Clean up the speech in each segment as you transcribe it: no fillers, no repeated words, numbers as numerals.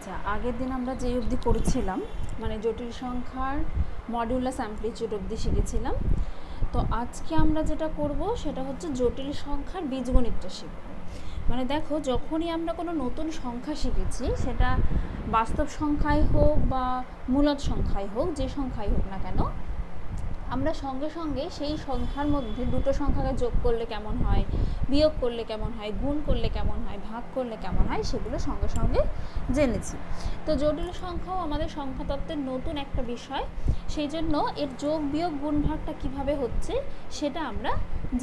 আচ্ছা, আগের দিন আমরা যে অবধি করেছিলাম মানে জটিল সংখ্যার মডিউলাস অ্যামপ্লিটিউড অবধি শিখেছিলাম। তো আজকে আমরা যেটা করব সেটা হচ্ছে জটিল সংখ্যার বীজগণিতটা শিখব। মানে দেখো, যখনই আমরা কোনো নতুন সংখ্যা শিখেছি, সেটা বাস্তব সংখ্যাই হোক বা মূলদ সংখ্যাই হোক, যে সংখ্যাই হোক না কেন, আমরা সঙ্গে সঙ্গে সেই সংখ্যার মধ্যে দুটো সংখ্যাকে যোগ করলে কেমন হয়, বিয়োগ করলে কেমন হয়, গুণ করলে কেমন হয়, ভাগ করলে কেমন হয়, সেগুলো সঙ্গে সঙ্গে জেনেছি। তো জটিল সংখ্যাও আমাদের সংখ্যাতত্ত্বের নতুন একটা বিষয়, সেই জন্য এর যোগ বিয়োগ গুণ ভাগটা কীভাবে হচ্ছে সেটা আমরা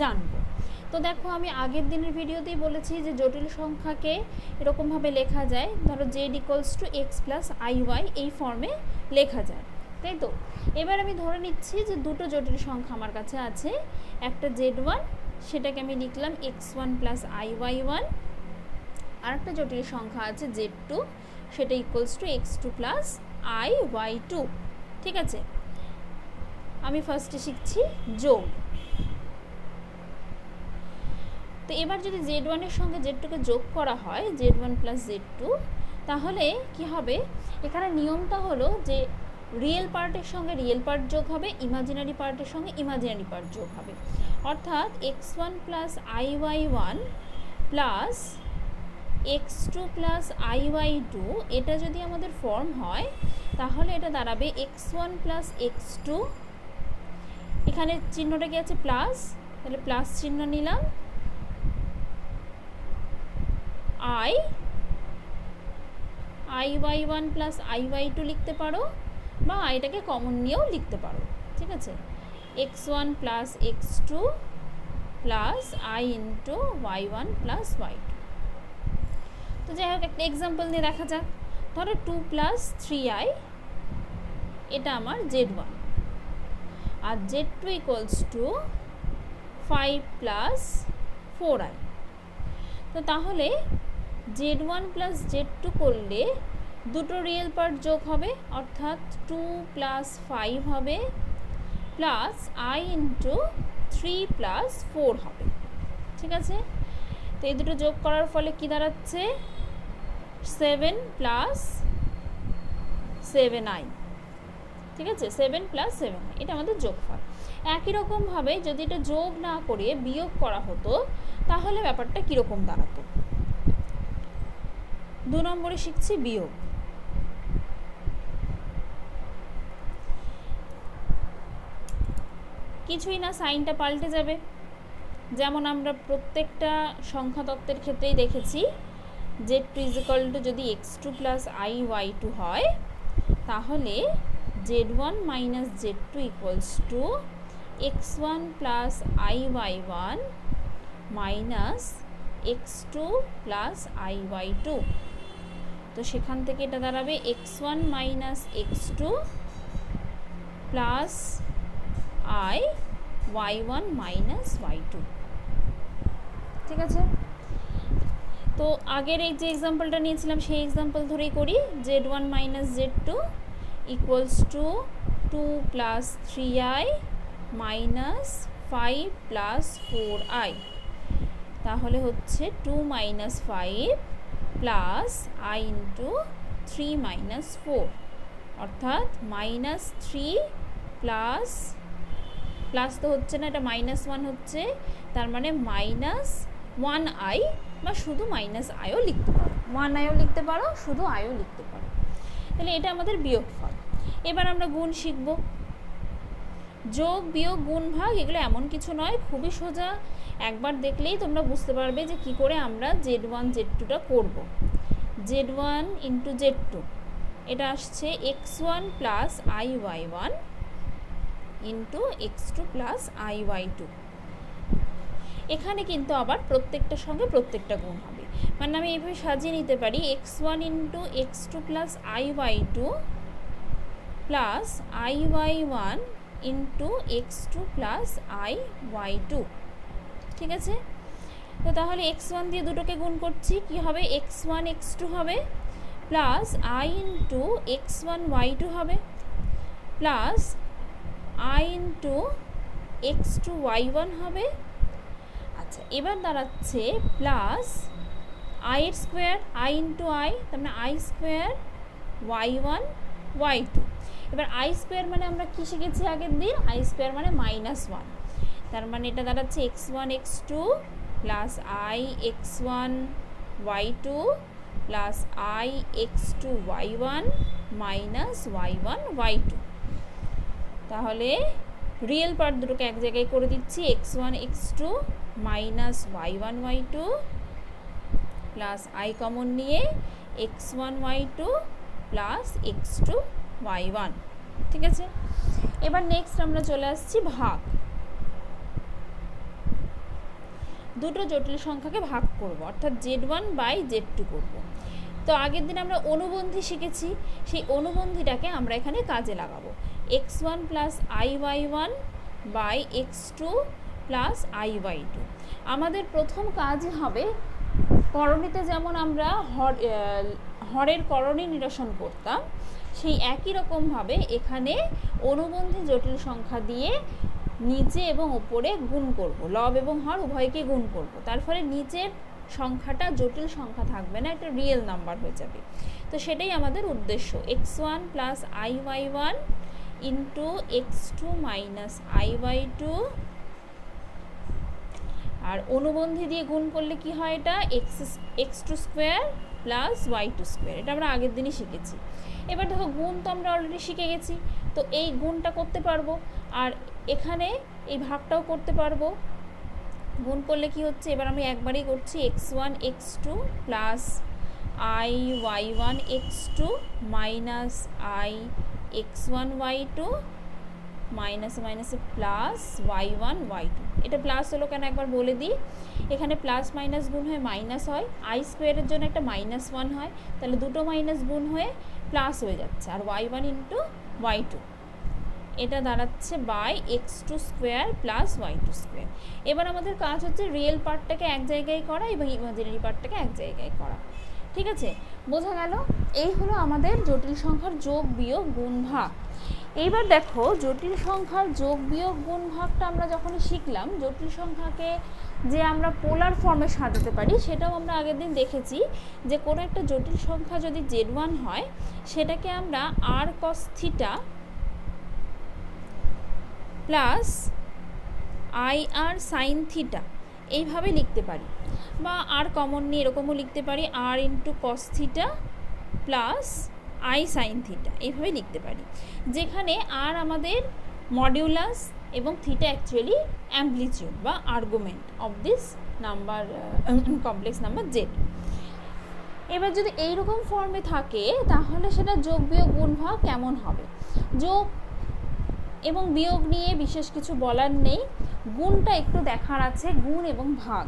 জানব। তো দেখো, আমি আগের দিনের ভিডিওতেই বলেছি যে জটিল সংখ্যাকে এরকমভাবে লেখা যায়, ধরো z=x + iy এই ফর্মে লেখা যায়, তাই তো। এবার আমি ধরে নিচ্ছি যে দুটো জটিল সংখ্যা আমার কাছে আছে, একটা z1, সেটাকে আমি লিখলাম x1 + iy1, আর একটা জটিল সংখ্যা আছে z2, সেটা = x2 + iy2। ঠিক আছে, আমি ফার্স্টে শিখছি যোগ। তো এবার যদি z1 এর সঙ্গে z2কে যোগ করা হয়, z1 + z2, তাহলে কি হবে, এখানে নিয়মটা হলো যে রিয়েল পার্টের সঙ্গে রিয়েল পার্ট যোগ হবে, ইমাজিনারি পার্টের সঙ্গে ইমাজিনারি পার্ট যোগ হবে। অর্থাৎ x1 + iy1 plus x2 + iy2, এটা যদি আমাদের ফর্ম হয় তাহলে এটা দাঁড়াবে x1 + x2, এখানে চিহ্নটা কি আছে প্লাস, তাহলে প্লাস চিহ্ন নিলাম, iy1 + iy2 লিখতে পারো, বা এটাকে কমন নিয়েও লিখতে পারো। ঠিক আছে, x1 + x2 + i × y1 + y2। তো যাই হোক, একটা এক্সাম্পল দিয়ে দেখা যাক। ধরো 2 + 3i, এটা আমার z1, আর z2 = 5 + 4i। তো তাহলে z1 + z2 করলে দুটো রিয়েল পার্ট যোগ হবে, অর্থাৎ 2 + 5 হবে, প্লাস i × 3 + 4 হবে। ঠিক আছে, তো এই দুটো যোগ করার ফলে কি দাঁড়াচ্ছে, 7 + 7i। ঠিক আছে, 7 + 7i, এটা আমাদের যোগফল। একই রকমভাবে যদি এটা যোগ না করে বিয়োগ করা হতো তাহলে ব্যাপারটা কীরকম দাঁড়াতো। 2 নম্বরে শিখছি বিয়োগ। কিছুই না, সাইনটা পাল্টে যাবে। যেমন আমরা প্রত্যেকটা সংখ্যা তত্ত্বের ক্ষেত্রেই দেখেছি, z2 যদি x2 + iy2 হয়, তাহলে z1 - z2 = x1 + iy1 - x2 + iy2। তো সেখান থেকে এটা দাঁড়াবে x1 - x2 + y1 - y2। ঠিক আছে, তো আগের এই যে এক্সাম্পলটা নিয়েছিলাম সেই এক্সাম্পল ধরেই করি। z1 - z2 = 2 + 3i - 5 + 4i। তাহলে হচ্ছে 2 - 5 প্লাস i × 3 - 4, অর্থাৎ -3 প্লাস প্লাস তো হচ্ছে না, এটা -1 হচ্ছে, তার মানে -1i, বা শুধু -iও লিখতে পারো, 1iও লিখতে পারো, শুধু iও লিখতে পারো। তাহলে এটা আমাদের বিয়োগফল। এবার আমরা গুণ শিখব। যোগ বিয়োগ গুণ ভাগ এগুলো এমন কিছু নয়, খুবই সোজা। একবার দেখলেই তোমরা বুঝতে পারবে যে কি করে আমরা z1 z2টা করব। z1 × z2, এটা আসছে x1 + iy1 × x2 + iy2। এখানে কিন্তু আবার প্রত্যেকটার সঙ্গে প্রত্যেকটা গুণ হবে, মানে আমি এইভাবে সাজিয়ে নিতে পারি, x1 × x2 + iy2 + iy1 × x2 + iy2। ঠিক আছে, তো তাহলে x1 দিয়ে দুটোকে গুণ করছি, কি হবে, x1 x2 হবে, প্লাস i × x1 y2 হবে, প্লাস i × x2 y1 হবে। আচ্ছা, এবার দাঁড়াচ্ছে প্লাস আই এর স্কোয়ার আই ইন্টু আই, তার মানে আই স্কোয়ার y1 y2। এবার আই স্কোয়ার মানে আমরা কী শিখেছি আগের দিন, আই স্কোয়ার মানে -1, তার মানে এটা দাঁড়াচ্ছে x1 x2 plus I x1 y2 plus I x2 y1 minus y1 y2। তাহলে রিয়েল পার্ট দুটোকে এক জায়গায় করে দিচ্ছি, x1 x2 minus y1 y2 plus I common নিয়ে x1 y2 plus x2 y1। ঠিক আছে, এবার নেক্সট আমরা চলে আসছি ভাগ। দুটো জটিল সংখ্যাকে ভাগ করব, অর্থাৎ z1 বাই z2 করব। তো আগের দিন আমরা অনুবন্ধী শিখেছি, সেই অনুবন্ধীটাকে আমরা এখানে কাজে লাগাবো। x1 plus i y1 by x2 plus i y2। আমাদের প্রথম কাজ হবে, করণীতে যেমন আমরা হরের করণী নিরসন করতাম, সেই একই রকমভাবে এখানে অনুবন্ধী জটিল সংখ্যা দিয়ে নিচে এবং ওপরে গুণ করব, লব এবং হর উভয়কে গুণ করব। তার ফলে নিচের সংখ্যাটা জটিল সংখ্যা থাকবে না, একটা রিয়েল নাম্বার হয়ে যাবে। তো সেটাই আমাদের উদ্দেশ্য, x1 plus i y1 into x2 minus I y2। আর অনুবন্ধী দিয়ে গুণ করলে কি হয়, এটা x2 square plus y2 square, এটা আমরা আগের দিনই শিখেছি। এবার দেখো গুণ তো আমরা অলরেডি শিখে গেছি, তো এই গুণটা করতে পারবো, আর এখানে এই ভাগটাও করতে পারবো। গুণ করলে কি হচ্ছে, এবার আমি একবারই করছি, x1 x2 plus i y1 x2 minus I x1 y2 মাইনাসে মাইনাসে প্লাস y1 y2। এটা প্লাস হলো কেন একবার বলে দিই, এখানে প্লাস মাইনাস গুণ হয়ে মাইনাস হয়, আই স্কোয়ারের জন্য একটা -1 হয়, তাহলে দুটো মাইনাস গুণ হয়ে প্লাস হয়ে যাচ্ছে, আর y1 ইন্টু y2, এটা দাঁড়াচ্ছে by x2 square plus y2 square. এবার আমাদের কাজ হচ্ছে রিয়েল পার্টটাকে এক জায়গায় করা এবং ইমাজিনারি পার্টটাকে এক জায়গায় করা। ঠিক আছে, বোঝা গেল? এই হলো আমাদের জটিল সংখ্যার যোগ বিয়োগ গুণ ভাগ। এইবার দেখো, জটিল সংখ্যার যোগ বিয়োগ গুণ ভাগটা আমরা যখন শিখলাম, জটিল সংখ্যাকে যে আমরা পোলার ফর্মে সাজাতে পারি সেটাও আমরা আগের দিন দেখেছি, যে কোনো একটা জটিল সংখ্যা যদি z1 হয় সেটাকে আমরা r cos theta plus i r sine theta এইভাবে লিখতে পারি, বা আর কমন নিয়ে এরকমও লিখতে পারি, আর into cos theta plus i sine theta, এইভাবে লিখতে পারি, যেখানে আর আমাদের মডিউলাস এবং থিটা অ্যাকচুয়ালি অ্যাম্পলিটিউড বা argument of this number, complex number z. এবার যদি এইরকম ফর্মে থাকে তাহলে সেটা যোগ বিয়োগ গুণ ভাগ কেমন হবে। যোগ এবং বিয়োগ নিয়ে বিশেষ কিছু বলার নেই, গুণটা একটু দেখার আছে, গুণ এবং ভাগ।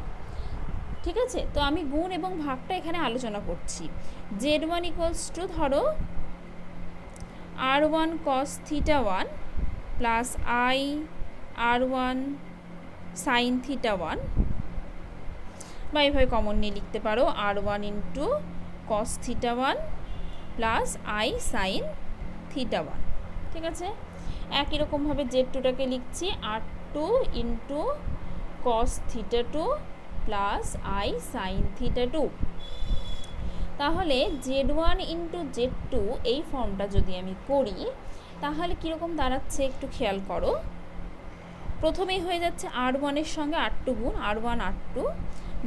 ঠিক আছে, তো আমি গুণ এবং ভাগটা এখানে আলোচনা করছি। z1 ইকুয়ালস টু ধরো r1 cos theta 1 plus I r1 sine theta 1, বা এইভাবে কমন নিয়ে লিখতে পারো r1 into cos theta 1 plus i sine theta 1। ঠিক আছে, একই রকমভাবে z2টাকে লিখছি r2 into cos theta 2 plus i sine theta 2। তাহলে z1 ইন্টু z2 এই ফর্মটা যদি আমি করি তাহলে কীরকম দাঁড়াচ্ছে একটু খেয়াল করো। প্রথমেই হয়ে যাচ্ছে r1 এর সঙ্গে r2 গুণ, r1 r2,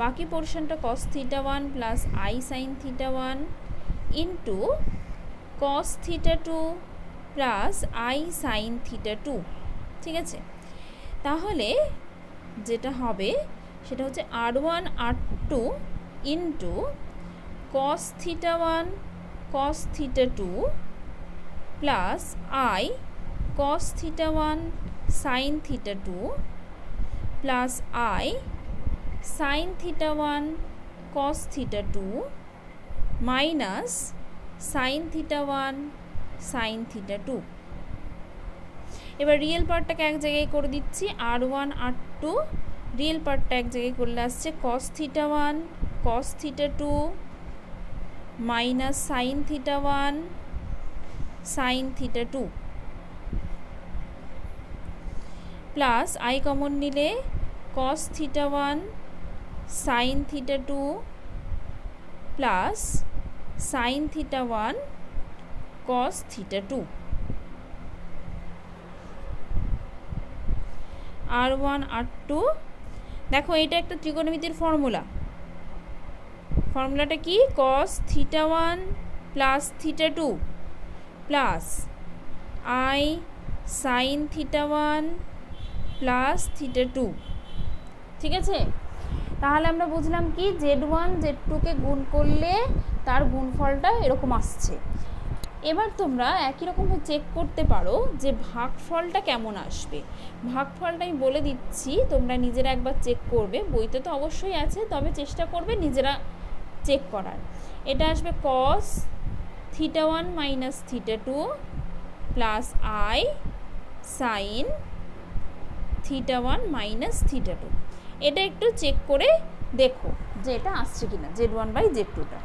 বাকি পোর্শনটা cos theta 1 plus i sine theta 1 into cos theta 2 plus i sine theta 2। ঠিক আছে, তাহলে যেটা হবে সেটা হচ্ছে r1 r2 into cos theta 1 cos theta 2 plus I cos theta 1 sine theta 2 plus i sine theta 1 cos theta 2 minus sine theta 1 sine theta 2। এবার real পার্টটাকে এক জায়গায় করে দিচ্ছি, r1 r2, রিয়েল পার্টটা এক জায়গায় করলে আসছে cos theta 1 cos theta 2 minus sine theta 1 sine theta 2 plus I common নিলে cos theta 1 sine theta 2 plus sine theta 1 cos theta 2 r1 r2। দেখো এটা একটা ত্রিকোণমিতির ফর্মুলাটা কি cos theta 1 plus theta 2 plus i sine theta 1 plus theta 2। ঠিক আছে, তাহলে আমরা বুঝলাম কি z1 z2কে গুণ করলে তার গুণফলটা এরকম আসছে। এবার তোমরা একই রকমভাবে চেক করতে পারো যে ভাগফলটা কেমন আসবে। ভাগফলটা আমি বলে দিচ্ছি, তোমরা নিজেরা একবার চেক করবে, বইতে তো অবশ্যই আছে, তবে চেষ্টা করবে নিজেরা চেক করার। এটা আসবে cos theta 1 minus theta 2 plus i sine theta 1 minus theta 2। এটা একটু চেক করে দেখো যে এটা আসছে কিনা z1/z2টা।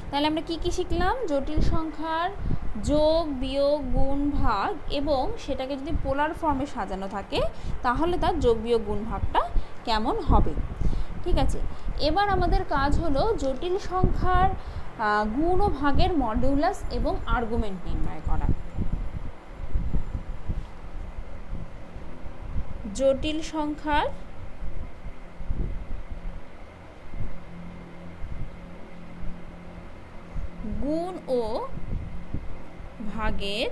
তাহলে আমরা কি কি শিখলাম? জটিল সংখ্যার যোগ বিয়োগ গুণ ভাগ, এবং সেটাকে যদি পোলার ফর্মে সাজানো থাকে তাহলে তার যোগ বিয়োগ গুণ ভাগটা কেমন হবে। ঠিক আছে, এবার আমাদের কাজ হলো জটিল সংখ্যার গুণ ও ভাগের মডিউলাস এবং আর্গুমেন্ট নির্ণয় করা। জটিল সংখ্যার গুণ ও ভাগের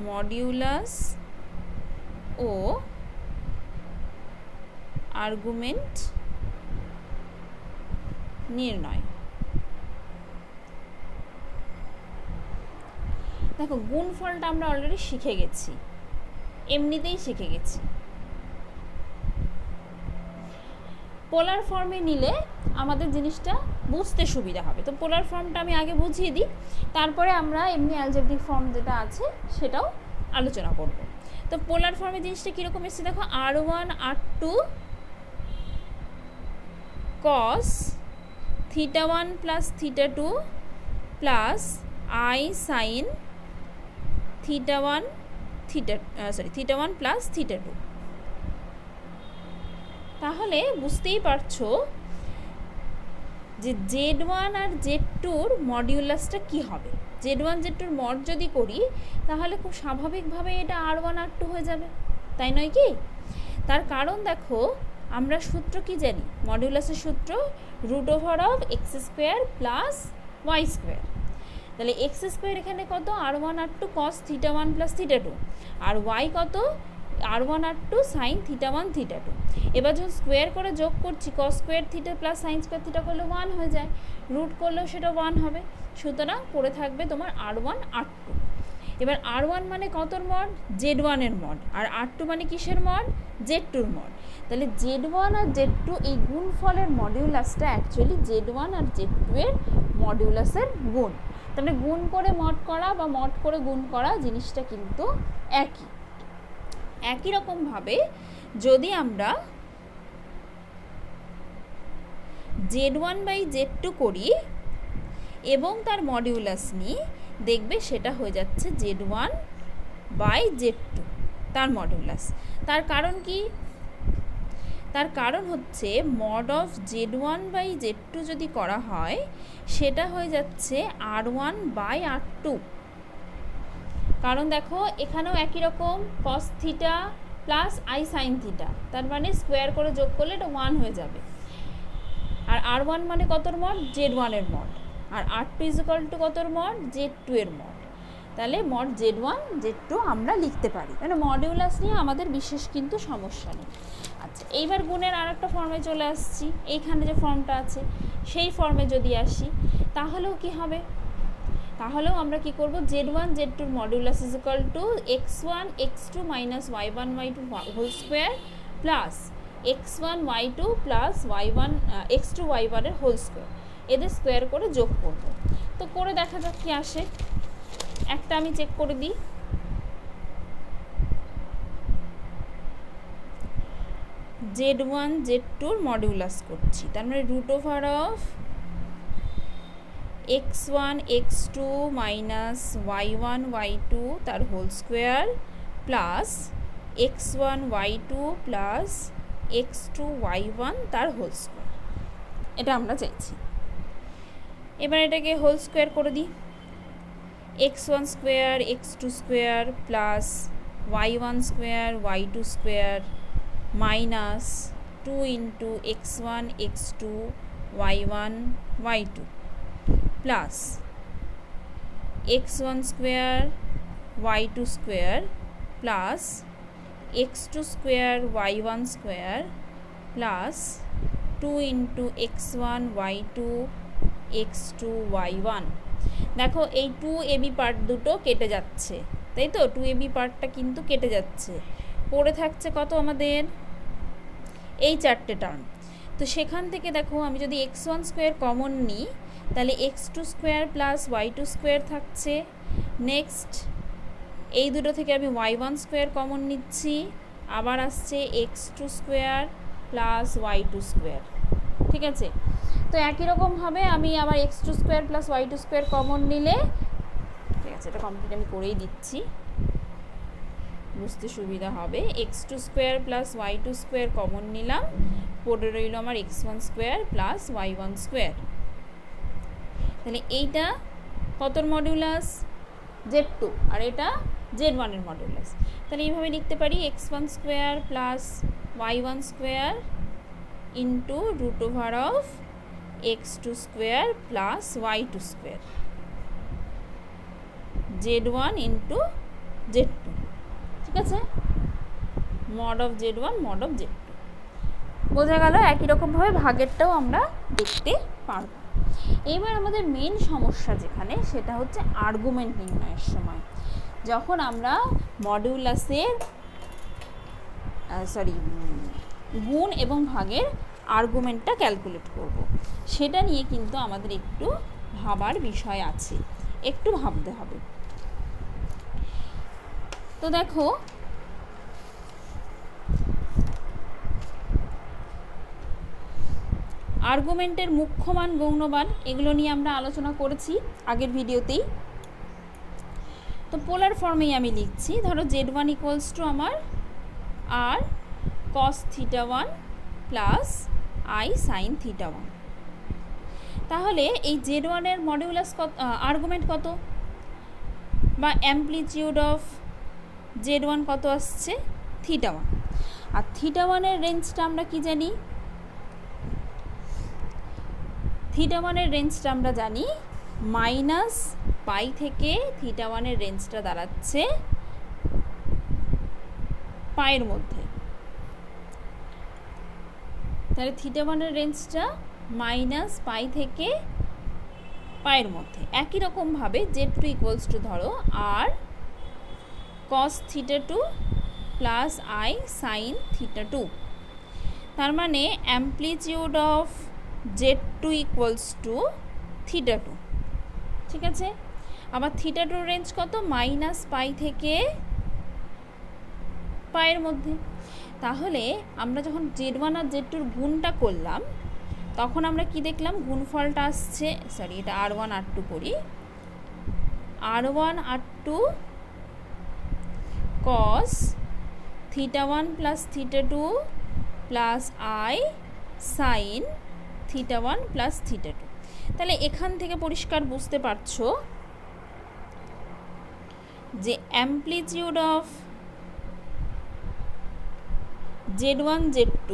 মডিউলাস ও আর্গুমেন্ট নির্ণয়। দেখো গুণফলটা আমরা অলরেডি শিখে গেছি, এমনিতেই শিখে গেছি। পোলার ফর্মে নিলে আমাদের জিনিসটা বুঝতে সুবিধা হবে। তো পোলার ফর্মটা আমি আগে বুঝিয়ে দিই, তারপরে আমরা এমনি অ্যালজেব্রিক ফর্ম যেটা আছে সেটাও আলোচনা করব। তো পোলার ফর্মে জিনিসটা কীরকম এসেছে দেখো, r1 r2 cos theta 1 plus theta 2 plus i sine theta 1 plus theta 2। তাহলে বুঝতেই পারছো যে z1 আর z2-র মডিউলাসটা কি হবে। z1 z2-র মড যদি করি তাহলে খুব স্বাভাবিকভাবে এটা r1 r2 হয়ে যাবে, তাই নয় কি? তার কারণ দেখো আমরা সূত্র কি জানি, মডিউলাসের সূত্র √(x² প্লাস y²। তাহলে x² এখানে কত, r1 r2 cos theta 1 plus theta 2, আর y কত, r1 r2 sine theta 1 theta 2। এবার যখন স্কোয়ার করে যোগ করছি cos square theta plus sine square theta করলে 1 হয়ে যায়, রুট করলেও সেটা 1 হবে, সুতরাং পড়ে থাকবে তোমার r1 r2। এবার r1 মানে কতর মড, z1 এর মড, আর r2 মানে কিসের মড, z2-র মড। তাহলে z1 আর z2 এই গুণফলের মডিউলাসটা অ্যাকচুয়ালি z1 আর z2 এর মডিউলাসের গুণ। তাহলে গুণ করে মড করা বা মড করে গুণ করা জিনিসটা কিন্তু একই রকমভাবে যদি আমরা z1/z2 করি এবং তার মডিউলাস নিই, দেখবে সেটা হয়ে যাচ্ছে z1/z2 তার মডিউলাস। তার কারণ কি? তার কারণ হচ্ছে মড অফ z1/z2 যদি করা হয় সেটা হয়ে যাচ্ছে r1/r2। কারণ দেখো এখানেও একই রকম cos theta plus i sine theta, তার মানে স্কোয়ার করে যোগ করলে এটা 1 হয়ে যাবে। আর r1 মানে কতর মড, z1 এর মড, আর r2 = কতর মড, z2 এর মড। তাহলে মড z1 z2 আমরা লিখতে পারি, মানে মডিউলাস নিয়ে আমাদের বিশেষ কিন্তু সমস্যা নেই। আচ্ছা, এইবার গুণের আর একটা ফর্মে চলে আসছি। এইখানে যে ফর্মটা আছে সেই ফর্মে যদি আসি তাহলেও কি হবে, তাহলেও আমরা কি করব, z1 z2 modulus = x1 x2 minus y1 y2 whole square plus x1 y2 plus y1 x2 y1 এর হোল স্কোয়ার, এদের স্কোয়ার করে যোগ করব। তো করে দেখা যাক কি আসে। একটা আমি চেক করে দিই, z1 z2-র মডিউলাস করছি, তার মানে √(x1 x2 minus y1 y2 তার whole square plus x1 y2 plus x2 y1 তার হোল স্কোয়ার, এটা আমরা চাইছি। এবার এটাকে হোল স্কোয়ার করে দিই, x1 square x2 square plus y1 square y2 square minus 2 into x1 x2 y1 y2 plus x1 square y2 square plus x2 square y1 square plus 2 into x1 y2 x2 y1। দেখো এই 2ab part দুটো কেটে যাচ্ছে, তাই তো 2ab পার্টটা কিন্তু কেটে যাচ্ছে, পড়ে থাকছে কত আমাদের এই চারটে টার্ম। তো সেখান থেকে দেখো আমি যদি x1 স্কোয়ার কমন নিই তাহলে x2 square plus y2 square থাকছে, নেক্সট এই দুটো থেকে আমি y1 স্কোয়ার কমন নিচ্ছি, আবার আসছে x2 square plus y2 square, ঠিক আছে। তো একই রকমভাবে আমি আবার x2 square plus y2 square common নিলে, ঠিক আছে এটা কমপ্লিট আমি করেই দিচ্ছি বুঝতে সুবিধা হবে, x2 square plus y2 square common নিলাম, পড়ে রইল আমার x1 square plus y1 square. তাহলে এইটা কতর মডিউলাস z2 আর এটা z1 এর মডিউলাস। তাহলে এইভাবে লিখতে পারি x1 square plus y1 square into root over of x2 square plus y2 square z1 into z2, ঠিক আছে, mod of z1 mod of z2। বোঝা গেল? একই রকমভাবে ভাগেরটাও আমরা দেখতে পারব। এইবার আমাদের মেন সমস্যা যেখানে, সেটা হচ্ছে আর্গুমেন্ট নির্ণয়ের সময়, যখন আমরা মডিউলাসের গুণ এবং ভাগের আর্গুমেন্টটা ক্যালকুলেট করব, সেটা নিয়ে কিন্তু আমাদের একটু ভাবার বিষয় আছে, একটু ভাবতে হবে। তো দেখো আর্গুমেন্টের মুখ্য মান, গৌণ মান, এগুলো নিয়ে আমরা আলোচনা করেছি আগের ভিডিওতেই। তো পোলার ফর্মেই আমি লিখছি, ধরো z1 ইকুয়ালস টু আমার আর cos θ1 প্লাস i sin θ1। তাহলে এই z1 এর মডিউলাস কত, আর্গুমেন্ট কত, বা অ্যামপ্লিটিউড অফ z1 কত আসছে θ1, আর θ1 এর রেঞ্জটা আমরা কি জানি, θ1 এর রেঞ্জটা আমরা জানি মাইনাস পাই থেকে θ1 এর রেঞ্জটা দাঁড়াচ্ছে পায়ের মধ্যে। তাহলে θ1 এর রেঞ্জটা মাইনাস পাই থেকে পায়ের মধ্যে। একই রকমভাবে z2 ইকুয়ালস টু ধরো আর cos θ2 প্লাস i sin θ2, তার মানে amplitude of z2 equals to θ2, ঠিক আছে। আবার θ2 রেঞ্জ কত, মাইনাস পাই থেকে পায়ের মধ্যে। তাহলে আমরা যখন z1 আর z2 গুণটা করলাম তখন আমরা কি দেখলাম, গুণফলটা আসছে, এটা r1 r2 করি, r1 r2 cos θ1 plus θ2 plus i sin θ1 plus θ2। তাহলে এখান থেকে পরিষ্কার বুঝতে পারছো যে অ্যামপ্লিটিউড অফ z1 z2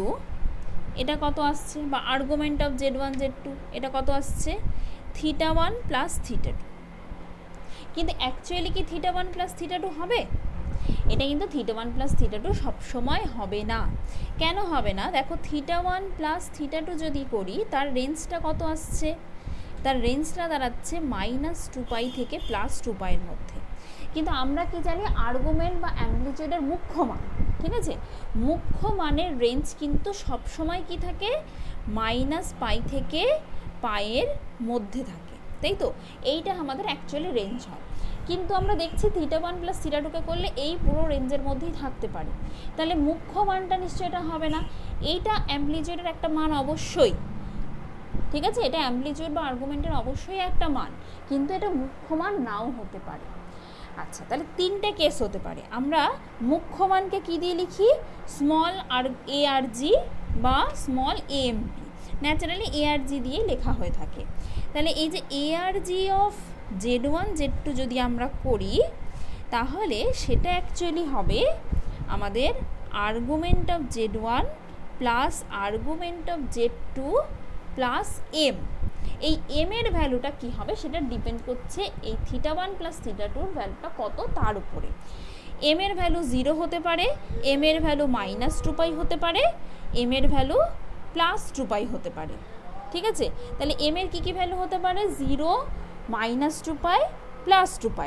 এটা কত আসছে, বা আর্গুমেন্ট অফ z1 z2 এটা কত আসছে, θ1 প্লাস θ2। কিন্তু অ্যাকচুয়ালি কি θ1 প্লাস θ2 হবে? এটা কিন্তু θ1 প্লাস θ2 সবসময় হবে না। কেন হবে না? দেখো θ1 প্লাস θ2 যদি করি তার রেঞ্জটা কত আসছে, তার রেঞ্জটা দাঁড়াচ্ছে মাইনাস 2π থেকে প্লাস 2π এর মধ্যে। কিন্তু আমরা কি জানি, আর্গুমেন্ট বা অ্যামপ্লিটিউডের মুখ্য মান, ঠিক আছে, মুখ্য মানের রেঞ্জ কিন্তু সবসময় কি থাকে, মাইনাস পাই থেকে পায়ের মধ্যে থাকে, তাই তো। এইটা আমাদের অ্যাকচুয়ালি রেঞ্জ হয়, কিন্তু আমরা দেখছি θ1 প্লাস θ2কে করলে এই পুরো রেঞ্জের মধ্যেই থাকতে পারে। তাহলে মুখ্য মানটা নিশ্চয়ই এটা হবে না, এইটা অ্যামপ্লিটিউডের একটা মান অবশ্যই, ঠিক আছে, এটা অ্যামপ্লিটিউড বা আর্গুমেন্টের অবশ্যই একটা মান, কিন্তু এটা মুখ্য মান নাও হতে পারে। আচ্ছা, তাহলে তিনটে কেস হতে পারে। আমরা মুখ্য মানকে কী দিয়ে লিখি? স্মল আর এ আর জি বা স্মল এএমপি, ন্যাচারালি এ আর জি দিয়ে লেখা হয়ে থাকে। তাহলে এই যে এ আর জি অফ Z1 Z2 যদি আমরা করি, তাহলে সেটা অ্যাকচুয়ালি হবে আমাদের argument of Z1 plus argument of Z2 plus m. এই এম এর ভ্যালুটা কি হবে সেটা ডিপেন্ড করছে এই θ1 প্লাস θ2 ভ্যালুটা কত তার উপরে। এম এর ভ্যালু 0 হতে পারে, এম এর ভ্যালু -2π হতে পারে, এম এর ভ্যালু +2π হতে পারে। ঠিক আছে, তাহলে এম এর কী কী ভ্যালু হতে পারে? 0, -2π, +2π।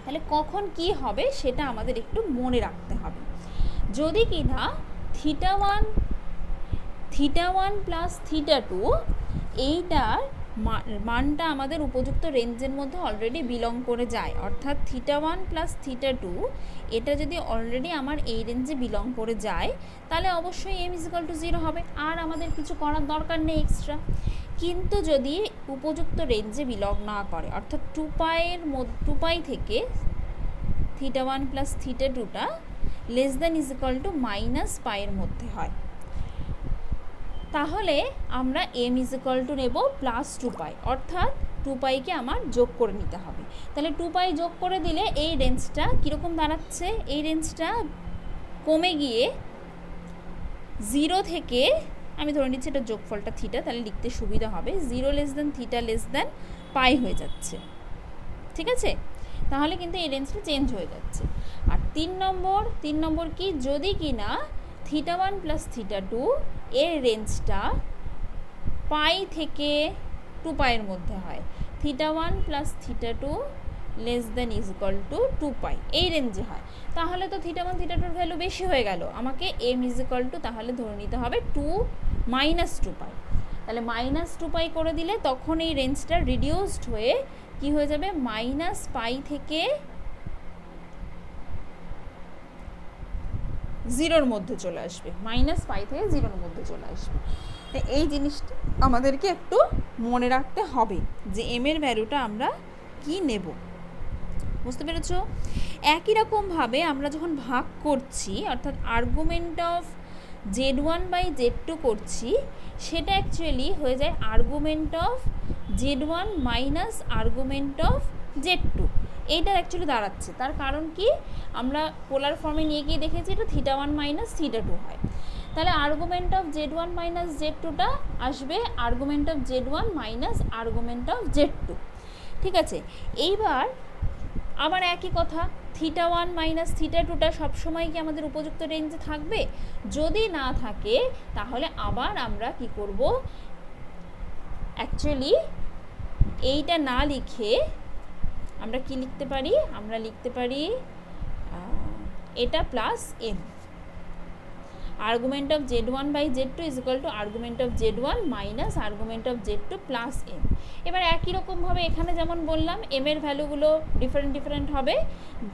তাহলে কখন কি হবে সেটা আমাদের একটু মনে রাখতে হবে। যদি কি না θ1 প্লাস θ2 এইটার মানটা আমাদের উপযুক্ত রেঞ্জের মধ্যে অলরেডি বিলং করে যায়, অর্থাৎ θ1 প্লাস θ2 এটা যদি অলরেডি আমার এই রেঞ্জে বিলং করে যায়, তাহলে অবশ্যই m = 0 হবে, আর আমাদের কিছু করার দরকার নেই এক্সট্রা। কিন্তু যদি উপযুক্ত রেঞ্জে বিলং না করে, অর্থাৎ 2π থেকে θ1 প্লাস θ2টা <= -π এর মধ্যে হয়, তাহলে আমরা m নেব +2π, অর্থাৎ 2πকে আমার যোগ করে নিতে হবে। তাহলে 2π যোগ করে দিলে এই রেঞ্জটা কীরকম দাঁড়াচ্ছে? এই রেঞ্জটা কমে গিয়ে 0 থেকে, আমি ধরে নিচ্ছি এটা যোগফলটা থিটা, তাহলে লিখতে সুবিধা হবে, 0 θ π হয়ে যাচ্ছে। ঠিক আছে, তাহলে কিন্তু এই রেঞ্জটা চেঞ্জ হয়ে যাচ্ছে। আর 3 নম্বর কি? যদি কি না θ1 প্লাস θ2 এর রেঞ্জটা π থেকে 2π এর মধ্যে হয়, θ1 প্লাস θ2 <= 2π এই রেঞ্জে হয়, তাহলে তো θ1 θ2 ভ্যালু বেশি হয়ে গেল, আমাকে m তাহলে ধরে নিতে হবে 2-2π। তাহলে -2π করে দিলে তখন এই রেঞ্জটা রিডিউসড হয়ে কি হয়ে যাবে? -π থেকে 0-র মধ্যে চলে আসবে, -π থেকে 0-র মধ্যে চলে আসবে। তো এই জিনিসটা আমাদেরকে একটু মনে রাখতে হবে যে m এর ভ্যালুটা আমরা কি নেব। বুঝতে পেরেছো? একই রকমভাবে আমরা যখন ভাগ করছি, অর্থাৎ argument of Z1 by Z2 করছি, সেটা অ্যাকচুয়ালি হয়ে যায় argument of Z1 minus argument of Z2। এইটা অ্যাকচুয়ালি দাঁড়াচ্ছে, তার কারণ কি? আমরা পোলার ফর্মে নিয়ে গিয়ে দেখেছি এটা θ1 মাইনাস θ2 হয়। তাহলে আর্গুমেন্ট অফ Z1 মাইনাস Z2টা আসবে argument of Z1 minus argument of Z2। ঠিক আছে, এইবার আবার একই কথা, θ1 মাইনাস θ2টা সবসময় কি আমাদের উপযুক্ত রেঞ্জে থাকবে? যদি না থাকে তাহলে আবার আমরা কি করব? অ্যাকচুয়ালি এইটা না লিখে আমরা কি লিখতে পারি? আমরা লিখতে পারি এটা plus m, argument of Z1 by Z2 = argument of Z1 minus argument of Z2 plus m। এবার একই রকমভাবে এখানে যেমন বললাম m এর ভ্যালুগুলো ডিফারেন্ট হবে,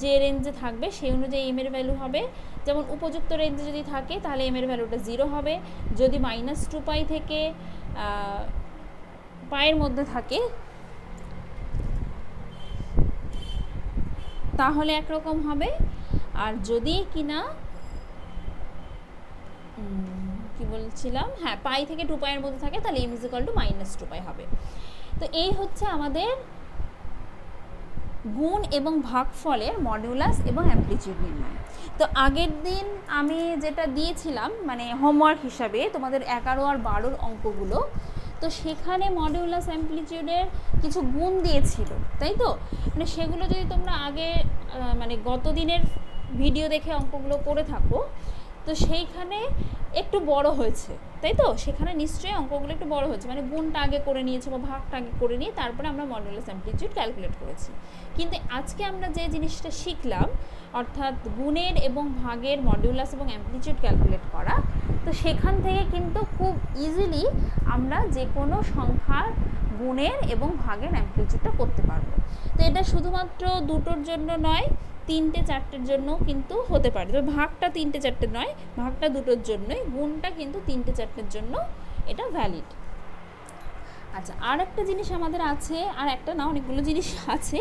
যে রেঞ্জে থাকবে সেই অনুযায়ী m এর ভ্যালু হবে। যেমন উপযুক্ত রেঞ্জে যদি থাকে তাহলে m এর ভ্যালুটা 0 হবে, যদি -2π থেকে π এর মধ্যে থাকে তাহলে একরকম হবে, আর যদি কিনা কি বলছিলাম, হ্যাঁ, π থেকে 2π এর মধ্যে থাকে তাহলে m = -2π হবে। তো এই হচ্ছে আমাদের গুণ এবং ভাগফলের মডিউলাস এবং অ্যামপ্লিটিউড নির্ণয়। তো আগের দিন আমি যেটা দিয়েছিলাম মানে হোমওয়ার্ক হিসাবে তোমাদের 11 আর 12-র অঙ্কগুলো, তো সেখানে মডিউলাস অ্যামপ্লিটিউডের কিছু গুণ দিয়েছিল, তাই তো? মানে সেগুলো যদি তোমরা আগে মানে গত দিনের ভিডিও দেখে অঙ্কগুলো করে থাকো, তো সেইখানে একটু বড় হয়েছে, তাই তো? সেখানে নিশ্চয়ই অঙ্কগুলো একটু বড় হয়েছে, মানে গুণটা আগে করে নিয়েছে বা ভাগটা আগে করে নিয়ে তারপরে আমরা মডুলাস অ্যামপ্লিটিউড ক্যালকুলেট করেছি। কিন্তু আজকে আমরা যে জিনিসটা শিখলাম, অর্থাৎ গুণের এবং ভাগের মডুলাস এবং অ্যামপ্লিটিউড ক্যালকুলেট করা, তো সেখান থেকে কিন্তু খুব ইজিলি আমরা যে কোনো সংখ্যার গুণের এবং ভাগের অ্যামপ্লিটিউডটা করতে পারবো। তো এটা শুধুমাত্র দুটোর জন্য নয়, 3-4টের জন্য কিন্তু হতে পারে। তবে ভাগটা 3-4টের নয়, ভাগটা দুটোর জন্যই, গুণটা কিন্তু 3-4টের জন্য এটা ভ্যালিড। আচ্ছা, আর একটা জিনিস আমাদের আছে, আর একটা না অনেকগুলো জিনিস আছে।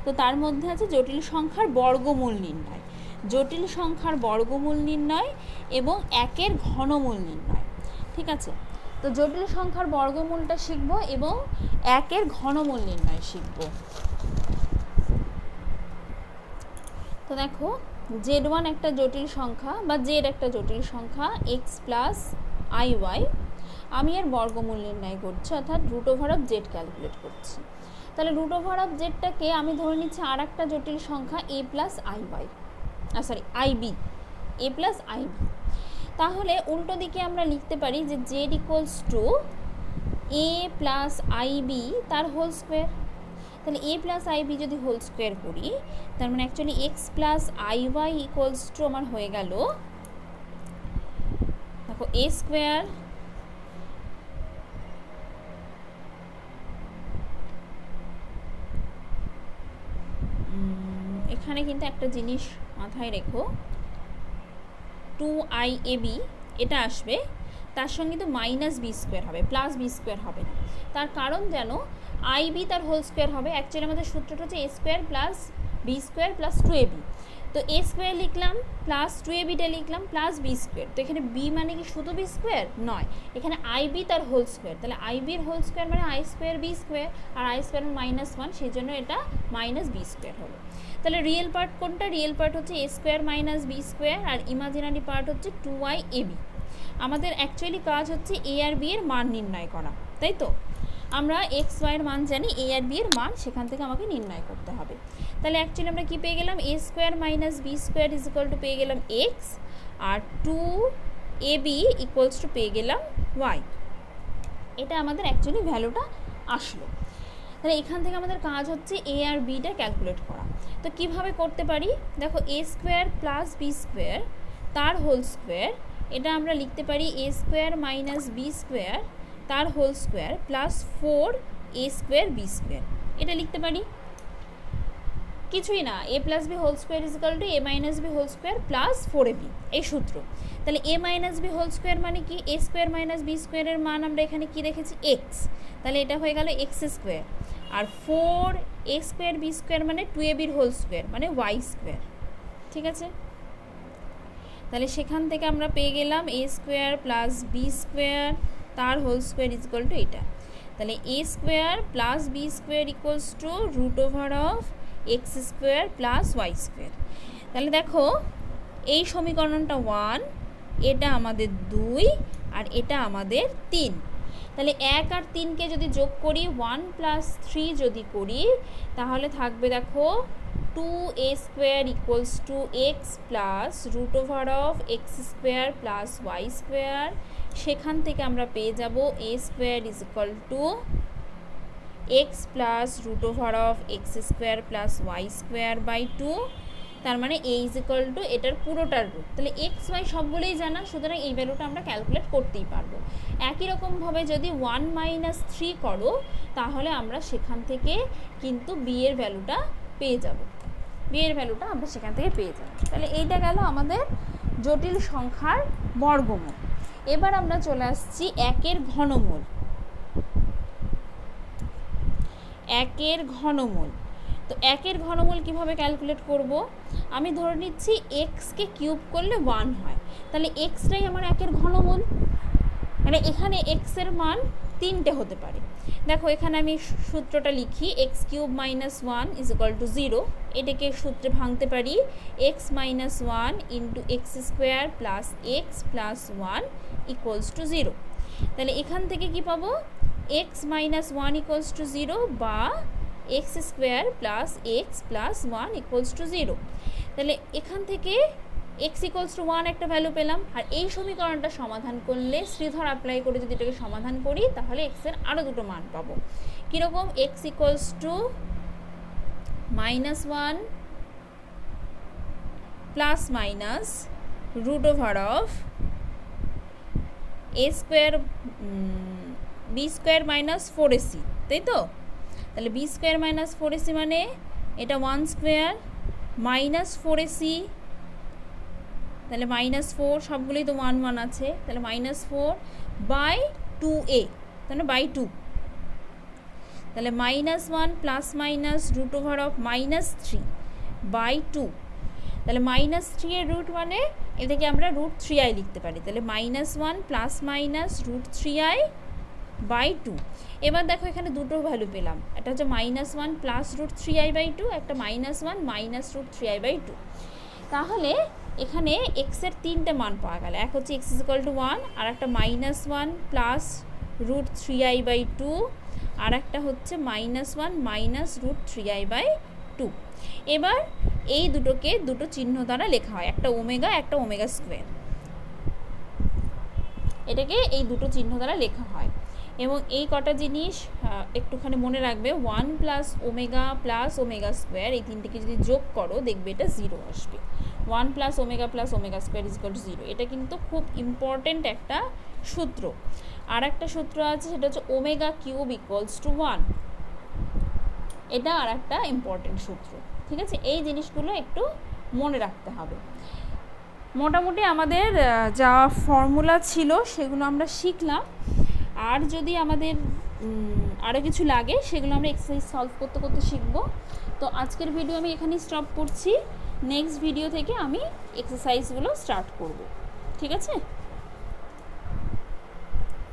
তো তার মধ্যে আছে জটিল সংখ্যার বর্গমূল নির্ণয়, জটিল সংখ্যার বর্গমূল নির্ণয় এবং একের ঘনমূল নির্ণয়। ঠিক আছে, তো জটিল সংখ্যার বর্গমূলটা শিখব এবং একের ঘনমূল নির্ণয় শিখব। তো দেখো, z1 একটা জটিল সংখ্যা বা z একটা জটিল সংখ্যা x প্লাস iy, আমি এর বর্গমূল নির্ণয় করছি, অর্থাৎ √z ক্যালকুলেট করছি। তাহলে √zটাকে আমি ধরে নিচ্ছি আর একটা জটিল সংখ্যা a plus iy, ib, a plus ib। তাহলে উল্টো দিকে আমরা লিখতে পারি যে z equals to a plus ib তার হোল স্কোয়ার। তাহলে a প্লাস আইবি যদি হোল স্কোয়ার করি, তার মানে actually x plus i y equals to আমার হয়ে গেল, দেখো এ স্কোয়ার এখানে কিন্তু একটা জিনিস মাথায় রেখো, 2iab এটা আসবে, তার সঙ্গে তো মাইনাস বি স্কোয়ার হবে, প্লাস বি স্কোয়ার হবে না। তার কারণ যেন আইবি তার হোল স্কোয়ার হবে, অ্যাকচুয়ালি আমাদের সূত্রটা হচ্ছে a square plus b square plus 2ab। তো এ স্কোয়ার লিখলাম প্লাস 2abটা লিখলাম প্লাস বি স্কোয়ার। তো এখানে বি মানে কি শুধু বি স্কোয়ার নয়, এখানে আইবি তার হোল স্কোয়ার, তাহলে আইবির হোল স্কোয়ার মানে আই স্কোয়ার বি স্কোয়ার, আর আই স্কোয়ার -1, সেই জন্য এটা মাইনাস বি স্কোয়ার হলো। তাহলে রিয়েল পার্ট কোনটা? রিয়েল পার্ট হচ্ছে a square minus b square, আর ইমাজিনারি পার্ট হচ্ছে 2iab। আমাদের অ্যাকচুয়ালি কাজ হচ্ছে এ আর বি এর মান নির্ণয় করা, তাই তো? আমরা এক্স ওয়াইয়ের মান জানি, এ আর বি এর মান সেখান থেকে আমাকে নির্ণয় করতে হবে। তাহলে অ্যাকচুয়ালি আমরা কী পেয়ে গেলাম? A square minus b square is equal to পেয়ে গেলাম x, R 2ab equals to পেয়ে গেলাম ওয়াই। এটা আমাদের অ্যাকচুয়ালি ভ্যালুটা আসলো। তাহলে এখান থেকে আমাদের কাজ হচ্ছে এ আর বিটা ক্যালকুলেট করা। তো কিভাবে করতে পারি? দেখো, a square plus b square তার হোল স্কোয়ার, এটা আমরা লিখতে পারি a square minus b square তার whole square plus 4a square b square, এটা লিখতে পারি। কিছুই না, a plus b whole square is equal to a minus b whole square plus 4ab, এই সূত্র। তাহলে a minus b whole square মানে কি? এ স্কোয়ার মাইনাস বি স্কোয়ারের মান আমরা এখানে কি রেখেছি? এক্স, তাহলে এটা হয়ে গেল এক্স স্কোয়ার। আর 4a স্কোয়ার বি স্কোয়ার মানে 2abর হোল স্কোয়ার মানে ওয়াই স্কোয়ার। ঠিক আছে, তাহলে সেখান থেকে আমরা পেয়ে গেলাম a square plus b square তার whole square is equal to এটা। তাহলে a square plus b square equals to √এক্স স্কোয়ার প্লাস ওয়াই স্কোয়ার। তাহলে দেখো, এই সমীকরণটা 1, এটা আমাদের 2, আর এটা আমাদের 3। তাহলে 1 আর 3কে যদি যোগ করি, 1 প্লাস 3 যদি করি, তাহলে থাকবে দেখো 2a square equals to x plus √এক্স স্কোয়ার প্লাস ওয়াই স্কোয়ার। সেখান থেকে আমরা পেয়ে যাব a square is equal to x plus √এক্স square plus y square by 2। তার মানে এ ইজ ইকুয়াল টু এটার পুরোটার রুট। তাহলে এক্স ওয়াই সবগুলোই জানা, সুতরাং এই ভ্যালুটা আমরা ক্যালকুলেট করতেই পারবো। একই রকমভাবে যদি 1 - 3 করো, তাহলে আমরা সেখান থেকে কিন্তু বি এর ভ্যালুটা পেয়ে যাব, বি এর ভ্যালুটা আমরা সেখান থেকে পেয়ে যাব। তাহলে এইটা গেল আমাদের জটিল সংখ্যার বর্গমূল। এবার আমরা চলে আসছি একের ঘনমূল। একের ঘনমূল, তো একের ঘনমূল কিভাবে ক্যালকুলেট করব? আমি ধরে নিচ্ছি এক্সকে কিউব করলে 1 হয়, তাহলে এক্সটাই আমার একের ঘনমূল। মানে এখানে এক্সের মান 3টে হতে পারে। দেখো, এখানে আমি সূত্রটা লিখি, x cube minus 1 is equal two 0। এটাকে সূত্রে ভাঙতে পারি, x minus 1 into x square plus x plus 1 equals to 0। তাহলে এখান থেকে কি পাবো? এক্স মাইনাস 1 ইকুয়ালস টু 0 বা x square plus x plus 1 equals to 0। তাহলে এখান থেকে এক্স ইকুয়ালস টু 1 একটা ভ্যালু পেলাম। আর এই সমীকরণটা সমাধান করলে, শ্রীধর অ্যাপ্লাই করে যদি এটাকে সমাধান করি, তাহলে এক্সের আরও দুটো মান পাবো। কীরকম? X equals to -1 plus minus √a square b square minus 4ac, তাই তো? তাহলে বি স্কোয়ার মাইনাস 4ac মানে এটা 1 স্কোয়ার মাইনাস 4ac, তাহলে -4, সবগুলোই তো 1 1 আছে, তাহলে -4 বাই 2a, তাহলে বাই 2। তাহলে -1 plus minus root over of -3/2, তাহলে -3 এর রুট মানে এটাকে আমরা √3i লিখতে পারি, তাহলে -1 প্লাস মাইনাস √3i/2। এবার দেখো এখানে দুটো ভ্যালু পেলাম, একটা হচ্ছে -1 প্লাস √3i/2, একটা -1 মাইনাস √3i/2। তাহলে এখানে এক্স এর তিনটে মান পাওয়া গেল, এক হচ্ছে x = 1, আর একটা -1 প্লাস √3i/2, আর একটা হচ্ছে -1 মাইনাস √3i/2। এবার এই দুটোকে দুটো চিহ্ন দ্বারা লেখা হয়, একটা ওমেগা একটা ওমেগা স্কোয়ার, এটাকে এই দুটো চিহ্ন দ্বারা লেখা হয়। এবং এই কটা জিনিস একটুখানি মনে রাখবে, 1 প্লাস ওমেগা স্কোয়ার এই তিনটেকে যদি যোগ করো দেখবে এটা 0 আসবে। 1 প্লাস ওমেগা স্কোয়ার = 0, এটা কিন্তু খুব ইম্পর্টেন্ট একটা সূত্র। আর একটা সূত্র আছে, সেটা হচ্ছে ওমেগা কিউব = 1, এটা আর একটা ইম্পর্টেন্ট সূত্র। ঠিক আছে, এই জিনিসগুলো একটু মনে রাখতে হবে। মোটামুটি আমাদের যা ফর্মুলা ছিল সেগুলো আমরা শিখলাম, আর যদি আমাদের আরও কিছু লাগে সেগুলো আমরা এক্সারসাইজ সলভ করতে করতে শিখব। তো আজকের ভিডিও আমি এখানেই স্টপ করছি, নেক্সট ভিডিও থেকে আমি এক্সারসাইজগুলো স্টার্ট করব। ঠিক আছে।